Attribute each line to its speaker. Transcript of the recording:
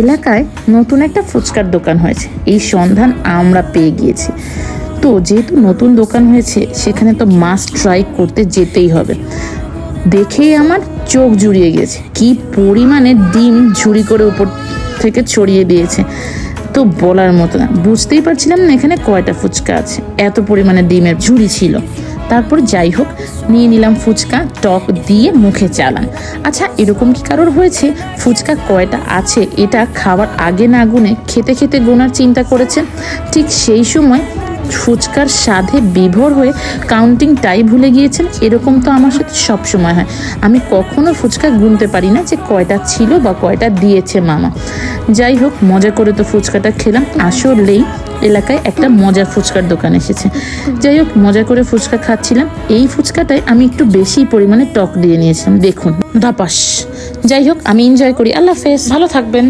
Speaker 1: এলাকায় নতুন একটা ফুচকার দোকান হয়েছে, এই সন্ধান আমরা পেয়ে গিয়েছি। তো যেহেতু নতুন দোকান হয়েছে সেখানে তো মাস্ট ট্রাই করতে যেতেই হবে। দেখেই আমার চোখ জুড়িয়ে গেছে, কি পরিমাণে ডিম ঝুড়ি করে উপর থেকে ছড়িয়ে দিয়েছে, তো বলার মতো না। বুঝতেই পারছিলাম না এখানে কয়টা ফুচকা আছে, এত পরিমাণে ডিমের ঝুড়ি ছিল। তারপর যাই হোক, নিয়ে নিলাম ফুচকা, টক দিয়ে মুখে চালান। আচ্ছা, এরকম কি কারোর হয়েছে ফুচকা কয়টা আছে এটা খাবার আগে না গুনে খেতে খেতে গোনার চিন্তা করেছেন? ঠিক সেই সময় ফুচকার স্বাদে বিভোর হয়ে কাউন্টিংটাই ভুলে গিয়েছেন। এরকম তো আমার সাথে সব সময় হয়, আমি কখনো ফুচকা গুনতে পারি না যে কয়টা ছিল বা কয়টা দিয়েছে মামা। যাই হোক, মজা করে তো ফুচকাটা খেলাম। আসলেই এলাকায় একটা মজার ফুচকার দোকান এসেছে। যাই হোক, মজা করে ফুচকা খাচ্ছিলাম। এই ফুচকাটায় আমি একটু বেশি পরিমাণে টক দিয়ে নিয়েছিলাম, দেখুন, ধাপাস। যাই হোক, আমি এনজয় করি। আল্লাহ হাফেজ, ভালো থাকবেন।